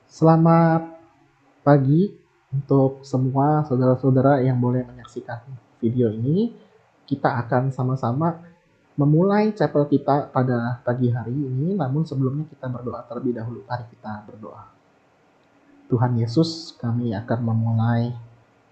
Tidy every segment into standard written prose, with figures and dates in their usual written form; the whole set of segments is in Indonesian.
Selamat pagi untuk semua saudara-saudara yang boleh menyaksikan video ini. Kita akan sama-sama memulai chapel kita pada pagi hari ini, namun sebelumnya kita berdoa terlebih dahulu. Mari kita berdoa. Tuhan Yesus, kami akan memulai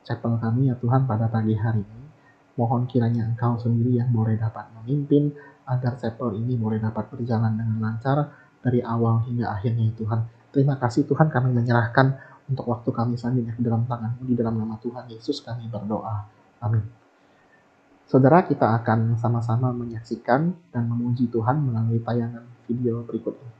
chapel kami ya Tuhan pada pagi hari ini. Mohon kiranya Engkau sendiri yang boleh dapat memimpin agar chapel ini boleh dapat berjalan dengan lancar dari awal hingga akhirnya ya Tuhan. Terima kasih Tuhan, kami menyerahkan untuk waktu kami selanjutnya ke dalam tangan-Mu. Di dalam nama Tuhan Yesus kami berdoa. Amin. Saudara, kita akan sama-sama menyaksikan dan memuji Tuhan melalui tayangan video berikut ini.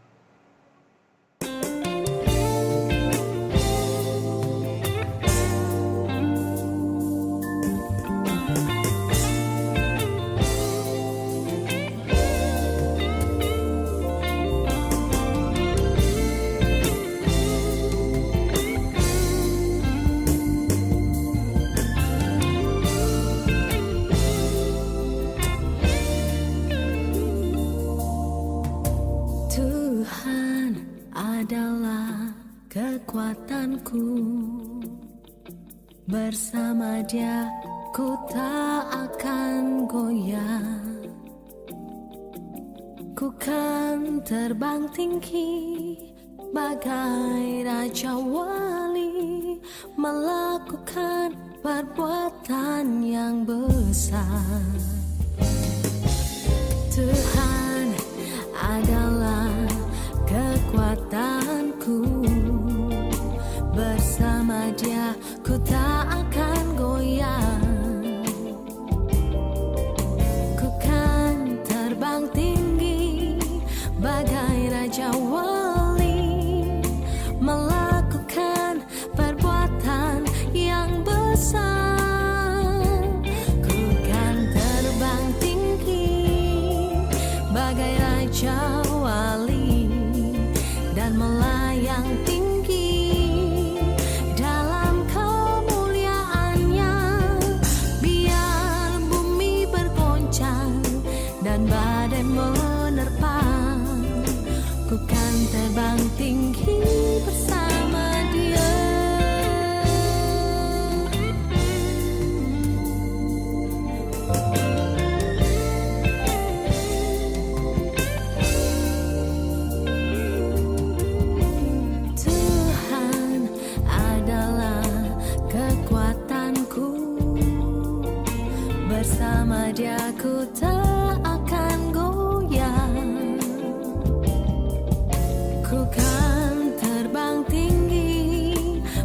Tuhan adalah kekuatanku, bersama Dia ku tak akan goyah. Ku kan terbang tinggi bagai raja wali, melakukan perbuatan yang besar. Tuhan adalah kekuatanku, bersama Dia ku tak akan goyah. Ku kan terbang tinggi bagai raja wali, melakukan perbuatan yang besar. Ku kan terbang tinggi bagai raja wali dan melayang tinggi dalam kemuliaannya. Biar bumi bergoncang dan badai menerpa, ku kan terbang tinggi bersama Dia. Tuhan adalah kekuatanku, bersama Dia ku tak akan goyah. Ku kan terbang tinggi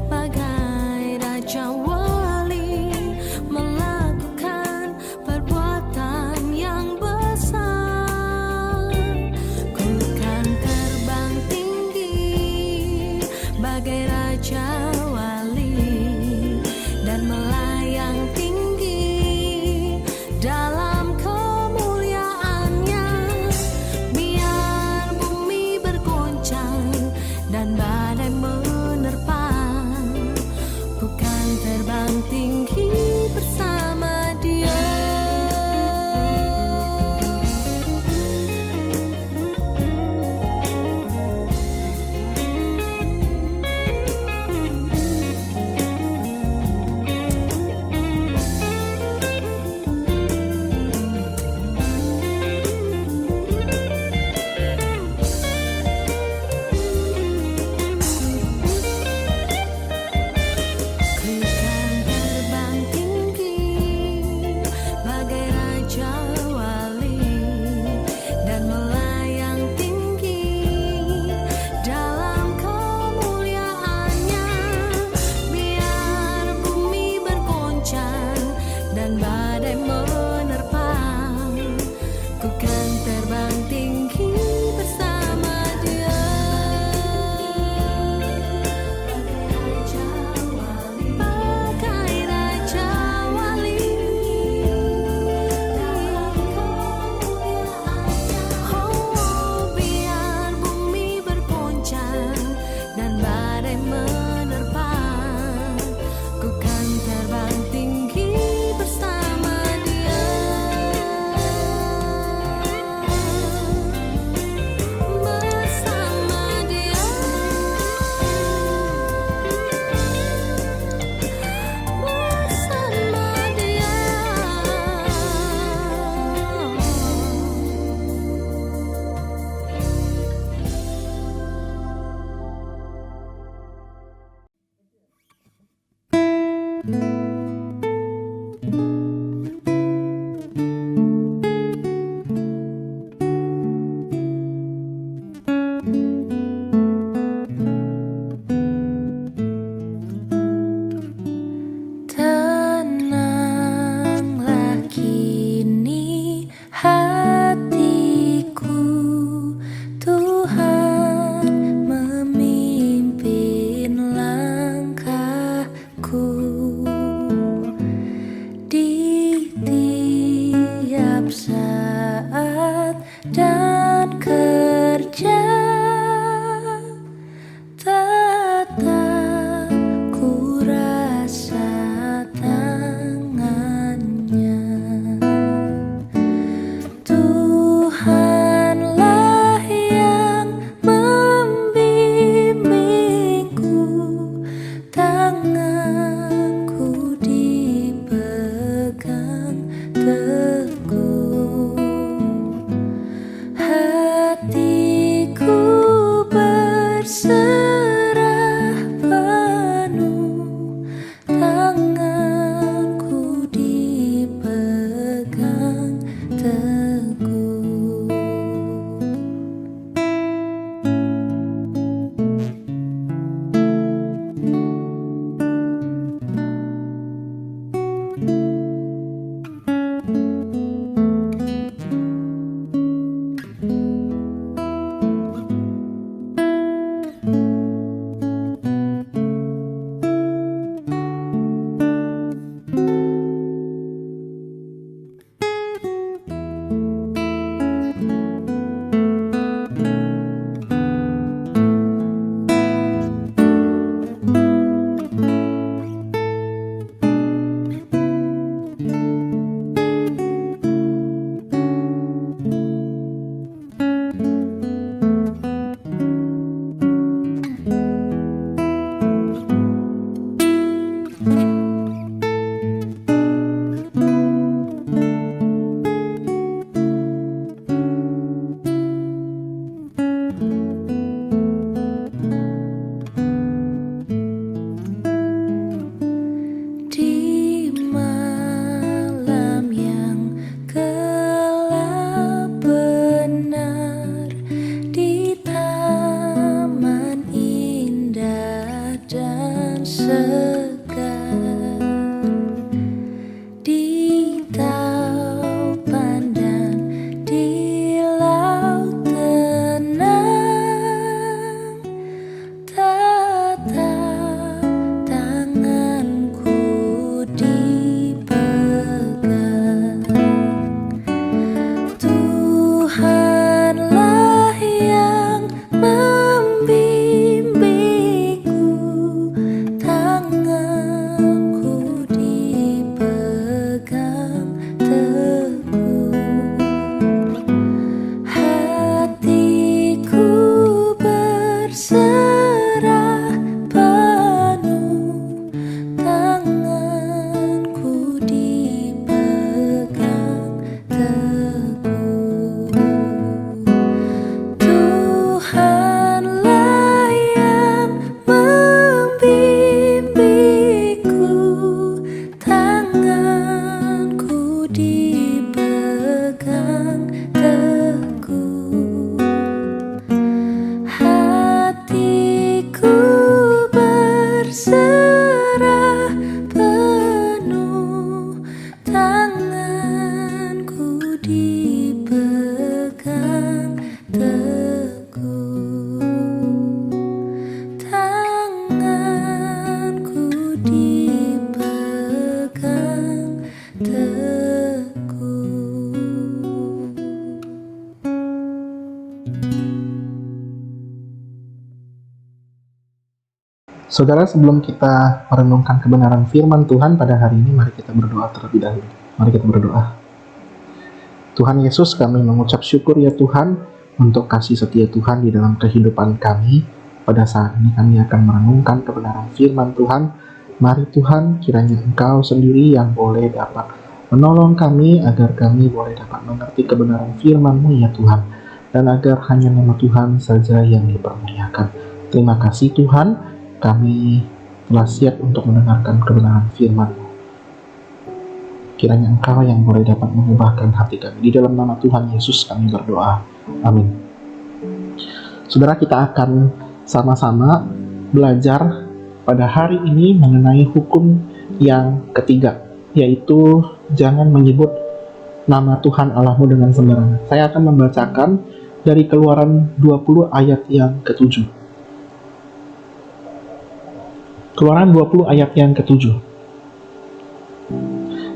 bagai raja wali, melakukan perbuatan yang besar. Ku kan terbang tinggi bagai raja wali dan melayang tinggi dalam kemuliaannya. Biar bumi bergoncang dan badai menerpa, ku kan terbang tinggi bersama Dia. Ku kan terbang tinggi bagai raja wali dan melayang tinggi dalam kemuliaannya. Biar bumi bergoncang dan badai menerpa, ku kan terbang tinggi bersama Dia. Bagai raja wali dalam kemuliaannya. Oh, biar bumi bergoncang dan badai menerpa, ku kan terbang tinggi bersama saat dan kerja tetap ku rasa tangannya. Tuhanlah yang membimbingku, tanganku dipegang teguh, hatiku berserah penuh, tanganku dipegang teguh. Di malam yang gelap benar, di taman indah dan segar, di taupan dan di laut tenang, tetap tanganku dipegang. Tuhanlah yang membimbingku, tanganku dipegang teguh, hatiku berserah penuh, tanganku dipegang teguh. Tuhanlah yang membimbingku, tanganku dipegang teguh, hatiku berserah penuh, tanganku dipegang teguh, tanganku dipegang teguh. Saudara, sebelum kita merenungkan kebenaran firman Tuhan pada hari ini, mari kita berdoa terlebih dahulu. Mari kita berdoa. Tuhan Yesus, kami mengucap syukur ya Tuhan untuk kasih setia Tuhan di dalam kehidupan kami. Pada saat ini kami akan merenungkan kebenaran firman Tuhan. Mari Tuhan, kiranya Engkau sendiri yang boleh dapat menolong kami agar kami boleh dapat mengerti kebenaran firman-Mu ya Tuhan, dan agar hanya nama Tuhan saja yang dipermuliakan. Terima kasih Tuhan, kami telah siap untuk mendengarkan kebenaran firman-Mu. Kiranya Engkau yang boleh dapat mengubahkan hati kami. Di dalam nama Tuhan Yesus kami berdoa. Amin. Saudara, kita akan sama-sama belajar pada hari ini mengenai hukum yang ketiga, yaitu jangan menyebut nama Tuhan Allahmu dengan sembarangan. Saya akan membacakan dari Keluaran 20 ayat yang ke-7. Keluaran 20 ayat yang ke-7.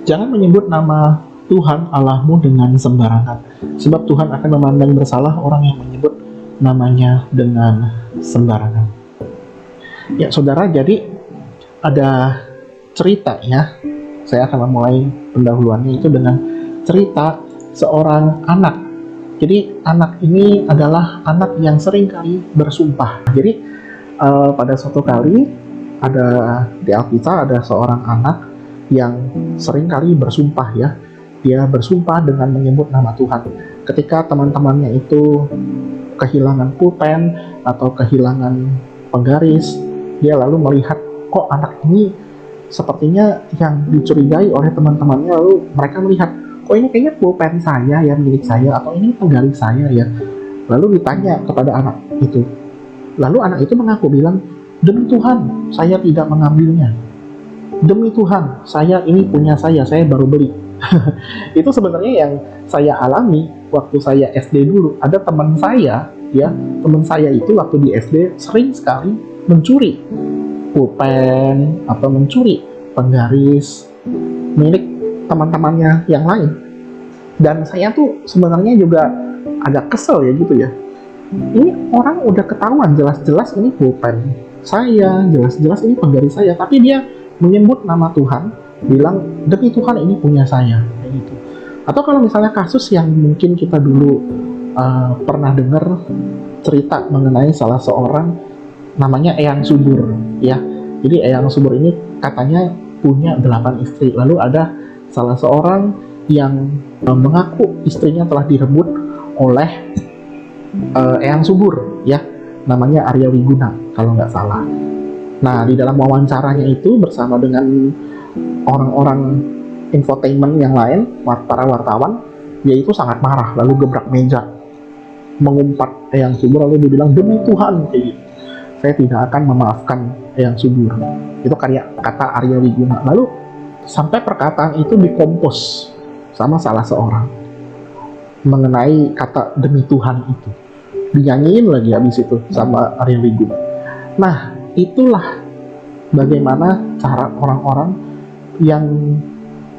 Jangan menyebut nama Tuhan Allahmu dengan sembarangan, sebab Tuhan akan memandang bersalah orang yang menyebut namanya dengan sembarangan. Ya saudara, jadi ada cerita ya. Saya akan memulai pendahuluannya itu dengan cerita seorang anak. Jadi anak ini adalah anak yang sering kali bersumpah. Jadi pada suatu kali ada di Alkitab ada seorang anak yang sering kali bersumpah ya. Dia bersumpah dengan menyebut nama Tuhan. Ketika teman-temannya itu kehilangan pulpen atau kehilangan penggaris, dia lalu melihat kok anak ini sepertinya yang dicurigai oleh teman-temannya, lalu mereka melihat kok ini kayaknya pulpen saya yang milik saya atau ini penggaris saya ya. Lalu ditanya kepada anak itu. Lalu anak itu mengaku bilang, demi Tuhan saya tidak mengambilnya. Demi Tuhan saya ini punya saya baru beli. Itu sebenarnya yang saya alami waktu saya SD dulu. Ada teman saya ya, teman saya itu waktu di SD sering sekali mencuri pulpen atau mencuri penggaris milik teman-temannya yang lain. Dan saya tuh sebenarnya juga agak kesel ya gitu ya. Ini orang udah ketahuan jelas-jelas ini pulpen saya, jelas-jelas ini penggaris saya, tapi dia menyebut nama Tuhan, bilang demi Tuhan ini punya saya, kayak gitu. Atau kalau misalnya kasus yang mungkin kita dulu pernah dengar cerita mengenai salah seorang namanya Eyang Subur ya. Jadi Eyang Subur ini katanya punya 8 istri. Lalu ada salah seorang yang mengaku istrinya telah direbut oleh Eyang Subur ya. Namanya Arya Wiguna kalau nggak salah. Nah, di dalam wawancaranya itu bersama dengan orang-orang infotainment yang lain, para wartawan, dia itu sangat marah, lalu gebrak meja, mengumpat Eyang Subur, lalu dia bilang, demi Tuhan, kayak gitu, saya tidak akan memaafkan Eyang Subur. Itu kata Arya Wiguna. Lalu sampai perkataan itu dikompos sama salah seorang mengenai kata demi Tuhan itu, dinyanyiin lagi habis itu sama Arya Wiguna. Nah, itulah bagaimana cara orang-orang yang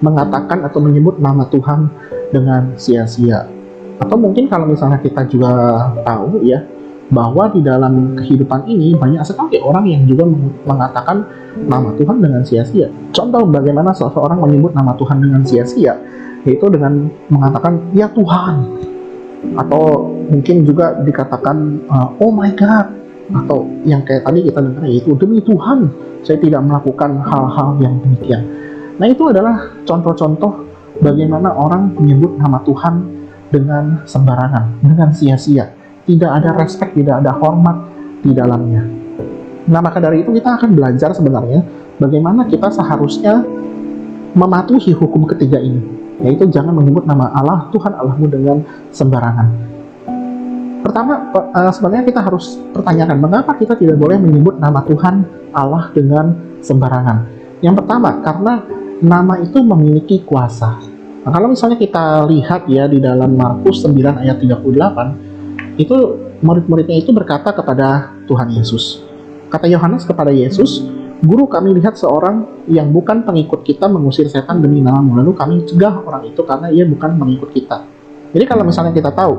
mengatakan atau menyebut nama Tuhan dengan sia-sia. Atau mungkin kalau misalnya kita juga tahu ya, bahwa di dalam kehidupan ini banyak sekali orang yang juga mengatakan nama Tuhan dengan sia-sia. Contoh bagaimana seseorang menyebut nama Tuhan dengan sia-sia, yaitu dengan mengatakan ya Tuhan, atau mungkin juga dikatakan oh my God, atau yang kayak tadi kita dengar yaitu demi Tuhan saya tidak melakukan hal-hal yang demikian. Nah, itu adalah contoh-contoh bagaimana orang menyebut nama Tuhan dengan sembarangan, dengan sia-sia. Tidak ada respect, tidak ada hormat di dalamnya. Nah, maka dari itu kita akan belajar sebenarnya bagaimana kita seharusnya mematuhi hukum ketiga ini, yaitu jangan menyebut nama Allah, Tuhan Allahmu dengan sembarangan. Pertama, sebenarnya kita harus pertanyakan mengapa kita tidak boleh menyebut nama Tuhan Allah dengan sembarangan. Yang pertama, karena nama itu memiliki kuasa. Nah, kalau misalnya kita lihat ya di dalam Markus 9 ayat 38, itu murid-muridnya itu berkata kepada Tuhan Yesus. Kata Yohanes kepada Yesus, Guru, kami lihat seorang yang bukan pengikut kita mengusir setan demi namamu, lalu kami cegah orang itu karena ia bukan pengikut kita. Jadi kalau misalnya kita tahu,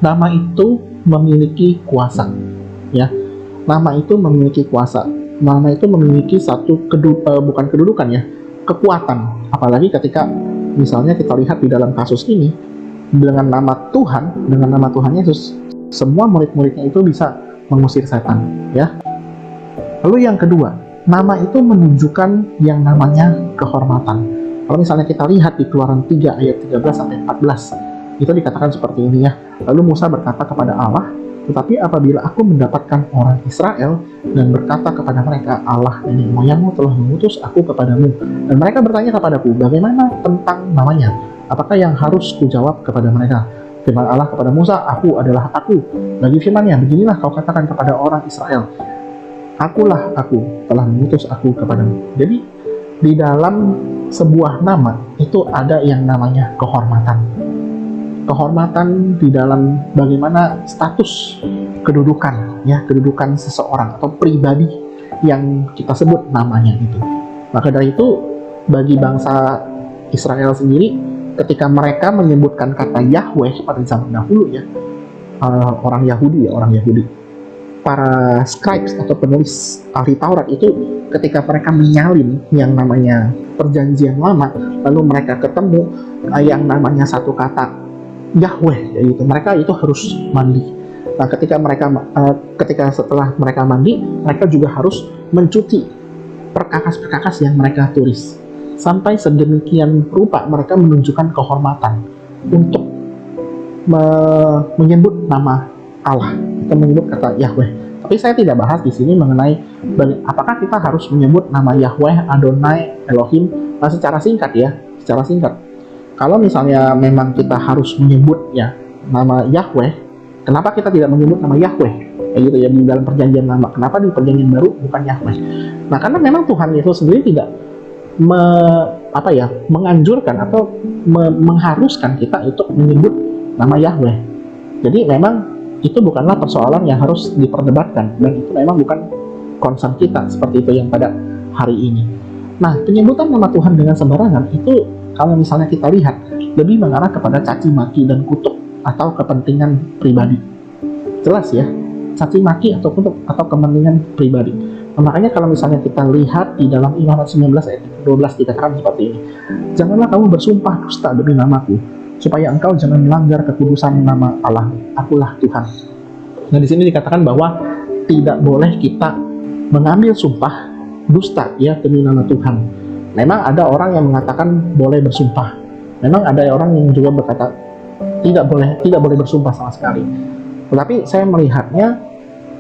nama itu memiliki kuasa. Ya, nama itu memiliki kuasa. Nama itu memiliki satu bukan kedudukan ya, kekuatan. Apalagi ketika misalnya kita lihat di dalam kasus ini dengan nama Tuhan, dengan nama Tuhan Yesus, semua murid-muridnya itu bisa mengusir setan, ya. Lalu yang kedua, nama itu menunjukkan yang namanya kehormatan. Kalau misalnya kita lihat di Keluaran 3 ayat 13 sampai 14, itu dikatakan seperti ini ya. Lalu Musa berkata kepada Allah, tetapi apabila aku mendapatkan orang Israel dan berkata kepada mereka, Allah nenek moyangmu telah mengutus aku kepadamu, dan mereka bertanya kepadaku, bagaimana tentang namanya? Apakah yang harus kujawab kepada mereka? Firman Allah kepada Musa, aku adalah aku. Lagi firman-Nya, beginilah kau katakan kepada orang Israel, akulah aku, telah mengutus aku kepadamu. Jadi di dalam sebuah nama itu ada yang namanya kehormatan. Kehormatan di dalam bagaimana status kedudukan, ya, kedudukan seseorang atau pribadi yang kita sebut namanya itu. Maka dari itu bagi bangsa Israel sendiri ketika mereka menyebutkan kata Yahweh pada zaman dahulu ya, orang Yahudi, para scribes atau penulis ahli Taurat itu ketika mereka menyalin yang namanya perjanjian lama, lalu mereka ketemu yang namanya satu kata Yahweh, yaitu mereka itu harus mandi. Nah, ketika setelah mereka mandi, mereka juga harus mencuci perkakas-perkakas yang mereka tulis. Sampai sedemikian rupa mereka menunjukkan kehormatan untuk menyebut nama Allah atau menyebut kata Yahweh. Tapi saya tidak bahas di sini mengenai apakah kita harus menyebut nama Yahweh, Adonai, Elohim secara singkat ya, secara singkat. Kalau misalnya memang kita harus menyebut ya nama Yahweh, kenapa kita tidak menyebut nama Yahweh? Kayak gitu ya, di dalam perjanjian lama. Kenapa di perjanjian baru bukan Yahweh? Nah, karena memang Tuhan Yesus sendiri tidak menganjurkan atau mengharuskan kita untuk menyebut nama Yahweh. Jadi memang itu bukanlah persoalan yang harus diperdebatkan, dan itu memang bukan concern kita seperti itu yang pada hari ini. Nah, penyebutan nama Tuhan dengan sembarangan itu kalau misalnya kita lihat lebih mengarah kepada caci maki dan kutuk atau kepentingan pribadi. Jelas ya, caci maki atau kutuk atau kepentingan pribadi. Nah, makanya kalau misalnya kita lihat di dalam Imamat 19 ayat 12 dikatakan seperti ini. Janganlah kamu bersumpah dusta demi namaku, supaya engkau jangan melanggar kekudusan nama Allah. Akulah Tuhan. Nah, di sini dikatakan bahwa tidak boleh kita mengambil sumpah dusta ya demi nama Tuhan. Memang ada orang yang mengatakan boleh bersumpah. Memang ada orang yang juga berkata tidak boleh bersumpah sama sekali. Tetapi saya melihatnya,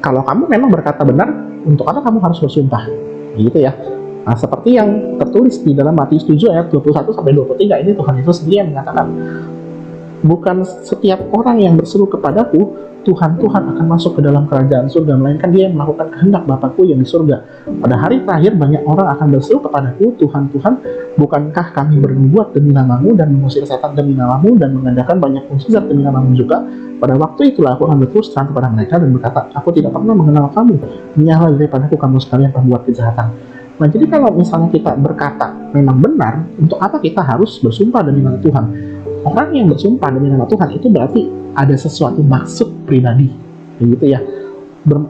kalau kamu memang berkata benar, untuk apa kamu harus bersumpah? Gitu ya. Nah, seperti yang tertulis di dalam Matius 7 ayat 21-23 ini, Tuhan Yesus sendiri yang mengatakan, bukan setiap orang yang berseru kepadaku, Tuhan, Tuhan akan masuk ke dalam kerajaan surga, melainkan dia yang melakukan kehendak Bapakku yang di surga. Pada hari terakhir banyak orang akan berseru kepadaku, Tuhan, Tuhan, bukankah kami bernubuat demi namamu dan mengusir setan demi namamu dan mengadakan banyak mukjizat demi namamu juga? Pada waktu itulah aku akan berterus terang kepada mereka dan berkata, aku tidak pernah mengenal kamu, menyala daripadaku kamu sekalian pembuat kejahatan. Nah, jadi kalau misalnya kita berkata memang benar, untuk apa kita harus bersumpah demi nama Tuhan? Orang yang bersumpah demi nama Tuhan itu berarti ada sesuatu maksud pribadi, begitu ya.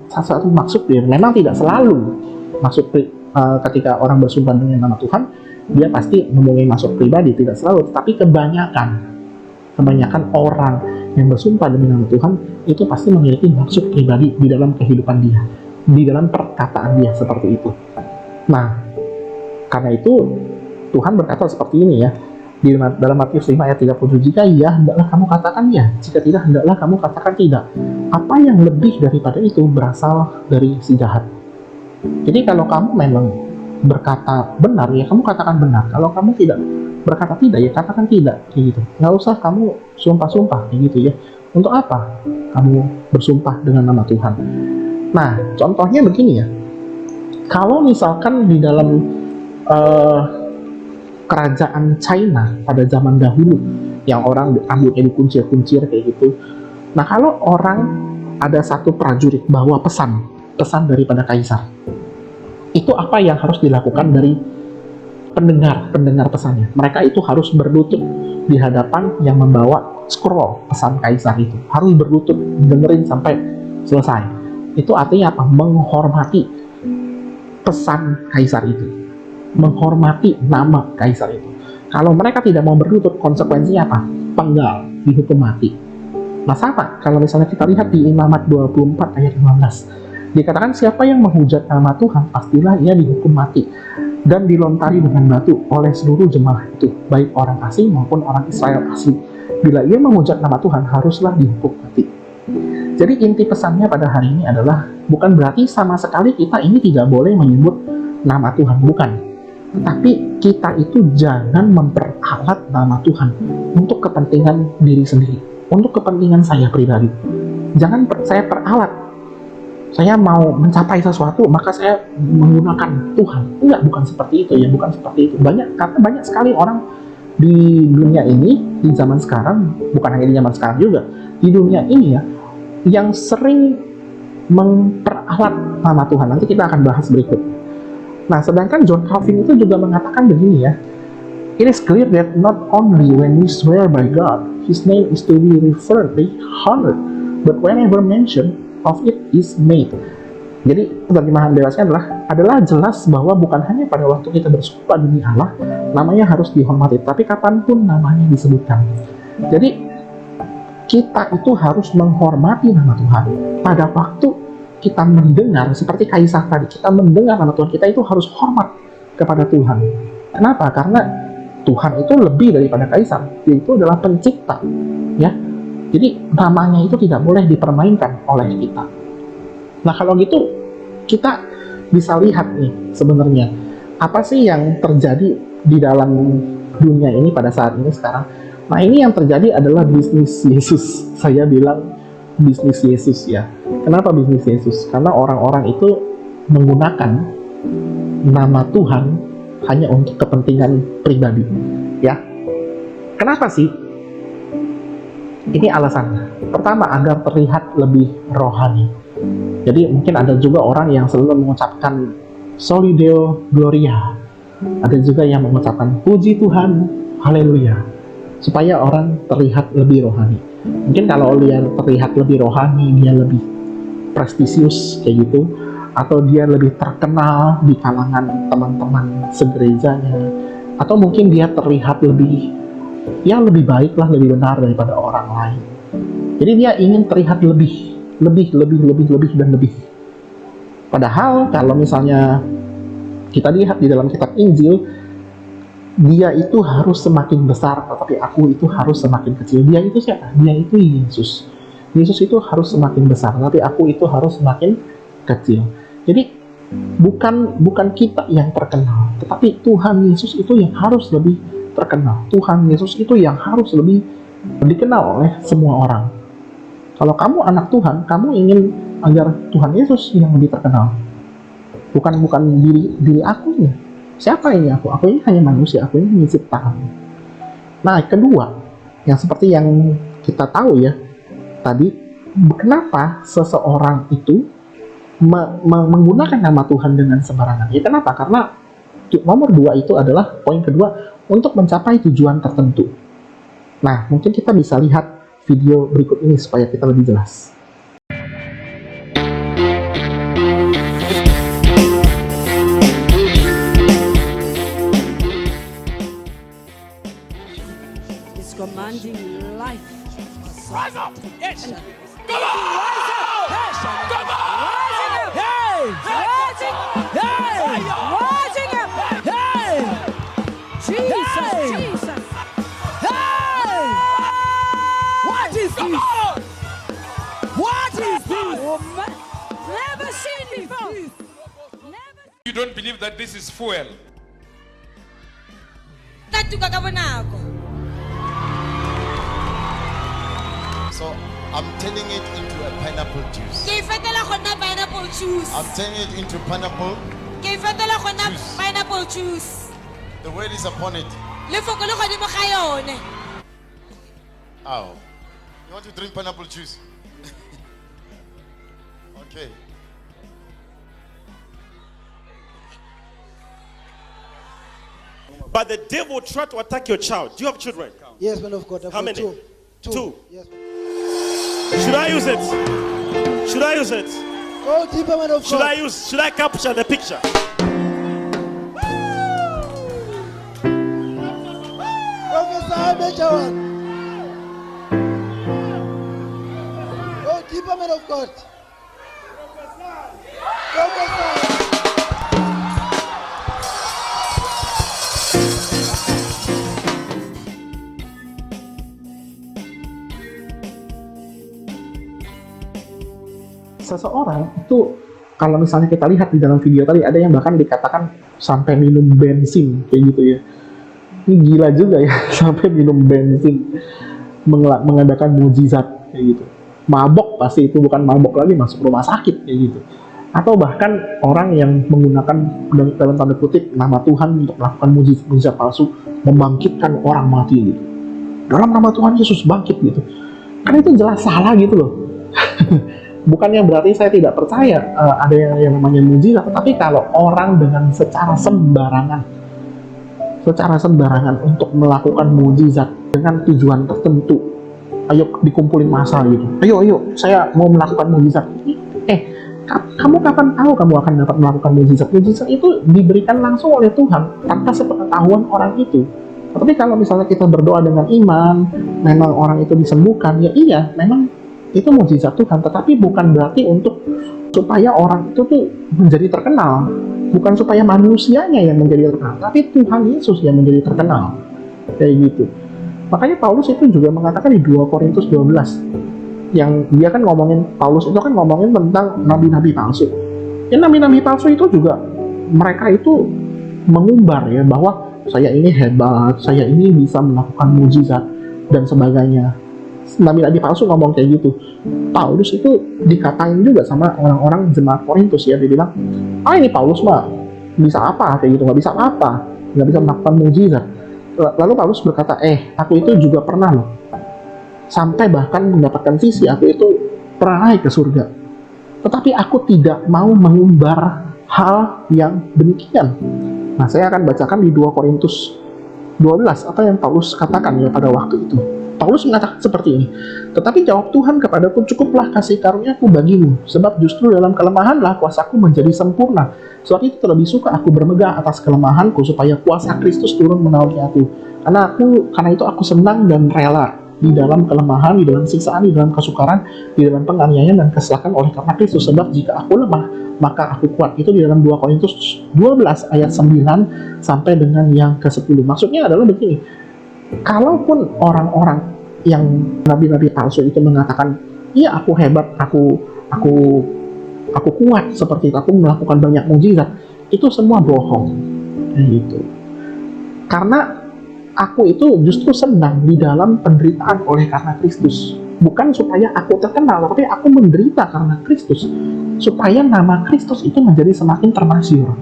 Sesuatu maksud pribadi. Memang tidak selalu maksud ketika orang bersumpah dengan nama Tuhan, dia pasti mempunyai maksud pribadi, tidak selalu. Tetapi kebanyakan orang yang bersumpah demi nama Tuhan itu pasti memiliki maksud pribadi di dalam kehidupan dia, di dalam perkataan dia seperti itu. Nah, karena itu Tuhan berkata seperti ini ya, di dalam Matius 5 ayat 37, jika iya, hendaklah kamu katakan ya, jika tidak, hendaklah kamu katakan tidak. Apa yang lebih daripada itu berasal dari si jahat. Jadi kalau kamu memang berkata benar, ya kamu katakan benar. Kalau kamu tidak berkata tidak, ya katakan tidak, kayak gitu. Nggak usah kamu sumpah-sumpah, kayak gitu ya. Untuk apa kamu bersumpah dengan nama Tuhan? Nah, contohnya begini ya. Kalau misalkan di dalam kerajaan China pada zaman dahulu yang orang rambutnya dikuncir-kuncir kayak gitu. Nah, kalau orang ada satu prajurit bawa pesan daripada kaisar, itu apa yang harus dilakukan dari pendengar pesannya? Mereka itu harus berlutut di hadapan yang membawa scroll pesan kaisar itu, harus berlutut dengerin sampai selesai. Itu artinya apa? Menghormati pesan kaisar itu, menghormati nama kaisar itu. Kalau mereka tidak mau berlutut, konsekuensinya apa? Penggal, dihukum mati. Nah, sama kalau misalnya kita lihat di Imamat 24 ayat 15, dikatakan siapa yang menghujat nama Tuhan, pastilah ia dihukum mati dan dilontari dengan batu oleh seluruh jemaah itu, baik orang asing maupun orang Israel asli. Bila ia menghujat nama Tuhan, haruslah dihukum mati. Jadi inti pesannya pada hari ini adalah bukan berarti sama sekali kita ini tidak boleh menyebut nama Tuhan, bukan. Tapi kita itu jangan memperalat nama Tuhan untuk kepentingan diri sendiri, untuk kepentingan saya pribadi. Jangan saya peralat. Saya mau mencapai sesuatu, maka saya menggunakan Tuhan. Enggak, bukan seperti itu ya, bukan seperti itu. Karena banyak sekali orang di dunia ini, di zaman sekarang, bukan hanya di zaman sekarang juga, di dunia ini ya, yang sering memperalat nama Tuhan. Nanti kita akan bahas berikut. Nah, sedangkan John Calvin itu juga mengatakan begini ya, It is clear that not only when we swear by God, His name is to be reverently honored, but whenever mention of it is made. Jadi terjemahan bebasnya adalah jelas bahwa bukan hanya pada waktu kita bersumpah demi Allah, namanya harus dihormati, tapi kapanpun namanya disebutkan. Jadi kita itu harus menghormati nama Tuhan. Pada waktu kita mendengar, seperti Kaisar tadi, kita mendengar nama Tuhan, kita itu harus hormat kepada Tuhan. Kenapa? Karena Tuhan itu lebih daripada Kaisar, yaitu adalah pencipta, ya. Jadi namanya itu tidak boleh dipermainkan oleh kita. Nah kalau gitu kita bisa lihat nih sebenarnya apa sih yang terjadi di dalam dunia ini pada saat ini sekarang. Nah ini yang terjadi adalah bisnis Yesus. Saya bilang bisnis Yesus ya. Kenapa bisnis Yesus? Karena orang-orang itu menggunakan nama Tuhan hanya untuk kepentingan pribadi, ya. Kenapa sih? Ini alasannya. Pertama, agar terlihat lebih rohani. Jadi mungkin ada juga orang yang selalu mengucapkan Soli Deo Gloria. Ada juga yang mengucapkan Puji Tuhan, Haleluya, supaya orang terlihat lebih rohani. Mungkin kalau dia terlihat lebih rohani, dia lebih prestisius kayak gitu, atau dia lebih terkenal di kalangan teman-teman segerejanya, atau mungkin dia terlihat lebih baik lah, lebih benar daripada orang lain. Jadi dia ingin terlihat lebih dan lebih. Padahal kalau misalnya kita lihat di dalam kitab Injil, dia itu harus semakin besar, tetapi aku itu harus semakin kecil. Dia itu siapa? Dia itu Yesus. Yesus itu harus semakin besar, tapi aku itu harus semakin kecil. Jadi bukan kita yang terkenal, tetapi Tuhan Yesus itu yang harus lebih terkenal. Tuhan Yesus itu yang harus lebih dikenal oleh semua orang. Kalau kamu anak Tuhan, kamu ingin agar Tuhan Yesus yang lebih terkenal. Bukan diri aku ya. Siapa ini aku? Aku ini hanya manusia, aku ini ciptaan. Nah, kedua, yang seperti yang kita tahu ya, tadi, kenapa seseorang itu menggunakan nama Tuhan dengan sembarangan? Ya kenapa? Karena nomor 2 itu adalah poin kedua, untuk mencapai tujuan tertentu. Nah, mungkin kita bisa lihat video berikut ini supaya kita lebih jelas. It's commanding life. Rise up! Yes! Come on! Come on! Hey! Rising! Hey! Rising up! Hey! Jesus! Jesus! Hey! What is Come this? on! What is this? Never seen before. Never. You don't believe that this is fuel? Juga kamu nago. So I'm turning it into a pineapple juice. Kay fetela ko na pineapple juice. I'm turning it into pineapple. Kay fetela ko na Juice. pineapple juice. The word is upon it. Lefoko lo ka di mo kayo ne. Ow. You want to drink pineapple juice? Okay. But the devil tried to attack your child. Do you have children? Yes, man of God. I've How got many? Two. Two. Yes. Should I use it? Should I use it? Go deeper, man of Should God. Should I capture the picture? Prophesy, Major One. Go deeper, man of God. Prophesy. Seseorang itu, kalau misalnya kita lihat di dalam video tadi, ada yang bahkan dikatakan sampai minum bensin kayak gitu ya. Ini gila juga ya, sampai minum bensin mengadakan mujizat kayak gitu. Mabok pasti itu, bukan mabok lagi, masuk rumah sakit kayak gitu. Atau bahkan orang yang menggunakan dalam tanda kutip nama Tuhan untuk melakukan mujizat palsu, membangkitkan orang mati gitu. Dalam nama Tuhan Yesus bangkit gitu. Kan itu jelas salah gitu loh. Bukannya berarti saya tidak percaya ada yang namanya mujizat, tetapi kalau orang dengan secara sembarangan secara sembarangan untuk melakukan mukjizat dengan tujuan tertentu. Ayo dikumpulin massa gitu. Ayo, saya mau melakukan mukjizat. Kamu kapan tahu kamu akan dapat melakukan mukjizat? Mukjizat itu diberikan langsung oleh Tuhan tanpa sepengetahuan orang itu. Tapi kalau misalnya kita berdoa dengan iman, memang orang itu disembuhkan, ya iya, memang itu mukjizat Tuhan. Tetapi bukan berarti untuk supaya orang itu tuh menjadi terkenal, bukan supaya manusianya yang menjadi terkenal, tapi Tuhan Yesus yang menjadi terkenal, kayak gitu. Makanya Paulus itu juga mengatakan di 2 Korintus 12, yang dia kan Paulus itu kan ngomongin tentang nabi-nabi palsu. Ya, nabi-nabi palsu itu juga mereka itu mengumbar ya bahwa saya ini hebat, saya ini bisa melakukan mukjizat dan sebagainya. Nabi-nabi palsu ngomong kayak gitu. Paulus itu dikatain juga sama orang-orang jemaat Korintus ya, dia bilang, ini Paulus mah bisa apa kayak gitu, nggak bisa apa, nggak bisa melakukan mukjizat. Lalu Paulus berkata, aku itu juga pernah loh, sampai bahkan mendapatkan visi, aku itu pernah naik ke surga. Tetapi aku tidak mau mengumbar hal yang demikian. Nah, saya akan bacakan di 2 Korintus 12 apa yang Paulus katakan ya pada waktu itu. Paulus mengatakan seperti ini, tetapi jawab Tuhan kepadaku, cukuplah kasih karuniaku bagimu, sebab justru dalam kelemahanlah kuasaku menjadi sempurna. Sebab itu terlebih suka aku bermegah atas kelemahanku, supaya kuasa Kristus turun menaungi aku. Karena itu aku senang dan rela di dalam kelemahan, di dalam siksaan, di dalam kesukaran, di dalam penganiayaan dan kesilakan oleh karena Kristus. Sebab jika aku lemah, maka aku kuat. Itu di dalam 2 Korintus 12 ayat 9 sampai dengan yang ke-10. Maksudnya adalah begini, kalaupun orang-orang yang nabi-nabi palsu itu mengatakan, iya aku hebat, aku kuat seperti itu, aku melakukan banyak mukjizat, itu semua bohong, gitu. Karena aku itu justru senang di dalam penderitaan oleh karena Kristus. Bukan supaya aku terkenal, tapi aku menderita karena Kristus, supaya nama Kristus itu menjadi semakin termasyhur.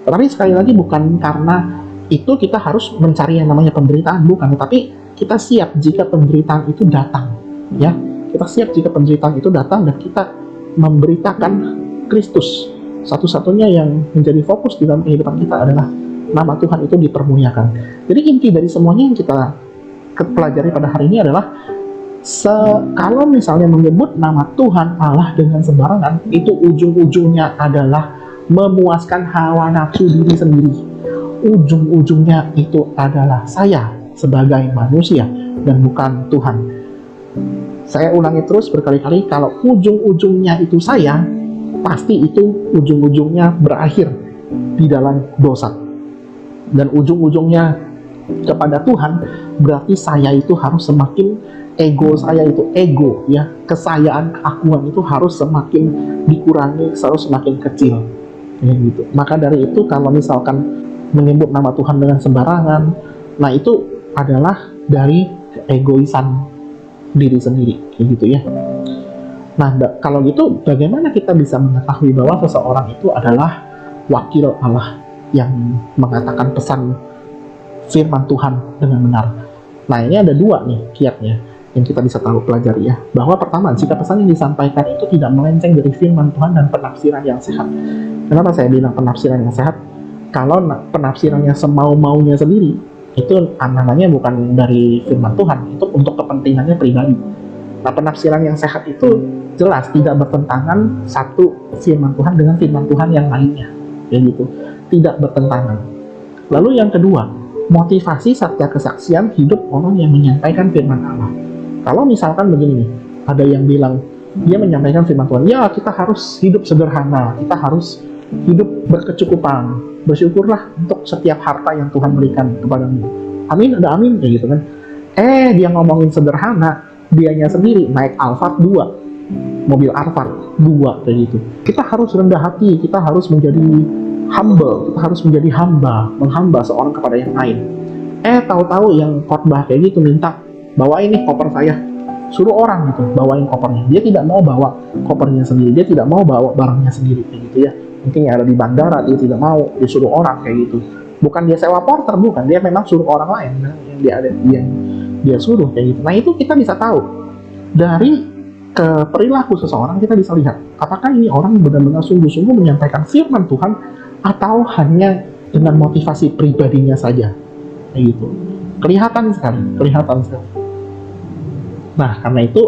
Tetapi sekali lagi bukan karena itu kita harus mencari yang namanya penderitaan, bukan. Tapi kita siap jika penderitaan itu datang, ya. Kita siap jika penderitaan itu datang dan kita memberitakan Kristus. Satu-satunya yang menjadi fokus di dalam kehidupan kita adalah nama Tuhan itu dipermuliakan. Jadi inti dari semuanya yang kita pelajari pada hari ini adalah kalau misalnya menyebut nama Tuhan Allah dengan sembarangan, itu ujung-ujungnya adalah memuaskan hawa nafsu diri sendiri. Ujung-ujungnya itu adalah saya sebagai manusia dan bukan Tuhan. Saya ulangi terus berkali-kali, kalau ujung-ujungnya itu saya, pasti itu ujung-ujungnya berakhir di dalam dosa. Dan ujung-ujungnya kepada Tuhan, berarti saya itu harus semakin ego ya, kesayaan, keakuan itu harus semakin dikurangi, harus semakin kecil, ya gitu. Maka dari itu kalau misalkan menyebut nama Tuhan dengan sembarangan, nah itu adalah dari egoisan diri sendiri, kayak gitu ya. Nah, kalau gitu bagaimana kita bisa mengetahui bahwa seseorang itu adalah wakil Allah yang mengatakan pesan firman Tuhan dengan benar? Nah, ini ada 2 nih kiatnya yang kita bisa tahu, pelajari ya. Bahwa pertama, jika pesan yang disampaikan itu tidak melenceng dari firman Tuhan dan penafsiran yang sehat. Kenapa saya bilang penafsiran yang sehat? Kalau penafsirannya semau-maunya sendiri, itu namanya bukan dari firman Tuhan, itu untuk kepentingannya pribadi. Nah, penafsiran yang sehat itu jelas tidak bertentangan satu firman Tuhan dengan firman Tuhan yang lainnya, ya gitu, tidak bertentangan. Lalu yang kedua, motivasi serta kesaksian hidup orang yang menyampaikan firman Allah. Kalau misalkan begini nih, ada yang bilang dia menyampaikan firman Tuhan, ya kita harus hidup sederhana, kita harus hidup berkecukupan, bersyukurlah untuk setiap harta yang Tuhan berikan kepadamu. Amin, ada amin, kayak gitu kan. Dia ngomongin sederhana, dianya sendiri naik Alphard 2, mobil Alphard 2, kayak gitu. Kita harus rendah hati, kita harus menjadi humble, kita harus menjadi menghamba seorang kepada yang lain. Tahu-tahu yang khotbah kayak gitu minta, bawa ini koper saya, suruh orang gitu bawain kopernya. Dia tidak mau bawa kopernya sendiri, dia tidak mau bawa barangnya sendiri, kayak gitu ya. Mungkin ada di bandara, dia tidak mau, disuruh orang kayak gitu. Bukan dia sewa porter, bukan, dia memang suruh orang lain yang dia suruh kayak gitu. Nah, itu kita bisa tahu dari perilaku seseorang. Kita bisa lihat apakah ini orang benar-benar sungguh-sungguh menyampaikan firman Tuhan atau hanya dengan motivasi pribadinya saja. kayak gitu. Kelihatan sekali. Nah, karena itu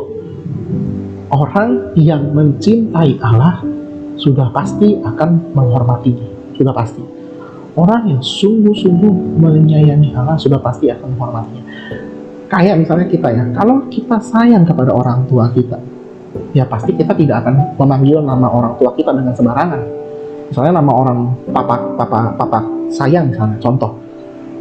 orang yang mencintai Allah sudah pasti akan menghormatinya, sudah pasti. Orang yang sungguh-sungguh menyayangi Allah sudah pasti akan menghormatinya. Kayak misalnya kita ya, kalau kita sayang kepada orang tua kita, ya pasti kita tidak akan memanggil nama orang tua kita dengan sembarangan. Misalnya nama orang papa sayang misalnya, contoh,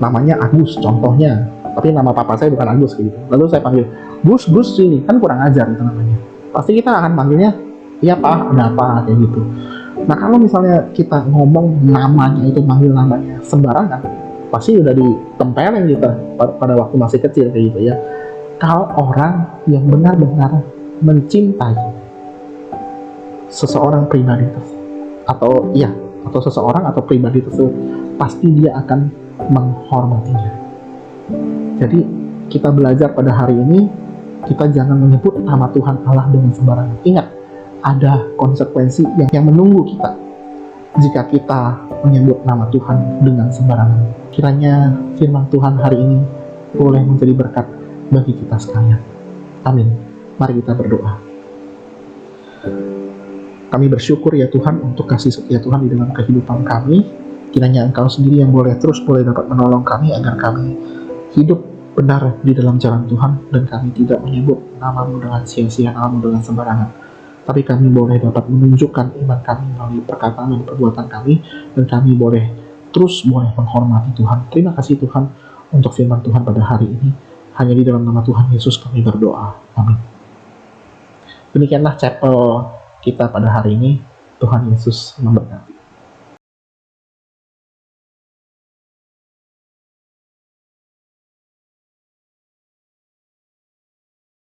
namanya Agus contohnya, tapi nama papa saya bukan Agus gitu. Lalu saya panggil Gus sini, kan kurang ajar itu namanya. Pasti kita akan panggilnya, iya Pak, ada apa, kayak gitu. Nah kalau misalnya kita ngomong namanya itu, manggil namanya sembarangan, pasti udah ditempelin kita pada waktu masih kecil kayak gitu ya. Kalau orang yang benar-benar mencintai seseorang pribadi itu, atau seseorang atau pribadi itu, pasti dia akan menghormatinya. Jadi kita belajar pada hari ini, kita jangan menyebut nama Tuhan Allah dengan sembarangan. Ingat, ada konsekuensi yang menunggu kita jika kita menyebut nama Tuhan dengan sembarangan. Kiranya firman Tuhan hari ini boleh menjadi berkat bagi kita sekalian. Amin. Mari kita berdoa. Kami bersyukur ya Tuhan untuk kasih setia Tuhan di dalam kehidupan kami. Kiranya Engkau sendiri yang boleh dapat menolong kami agar kami hidup benar di dalam jalan Tuhan, dan kami tidak menyebut nama-Mu dengan sia-sia, nama-Mu dengan sembarangan. Tapi kami boleh dapat menunjukkan iman kami melalui perkataan dan perbuatan kami, dan kami boleh menghormati Tuhan. Terima kasih Tuhan untuk firman Tuhan pada hari ini. Hanya di dalam nama Tuhan Yesus kami berdoa. Amin. Demikianlah chapel kita pada hari ini. Tuhan Yesus memberkati.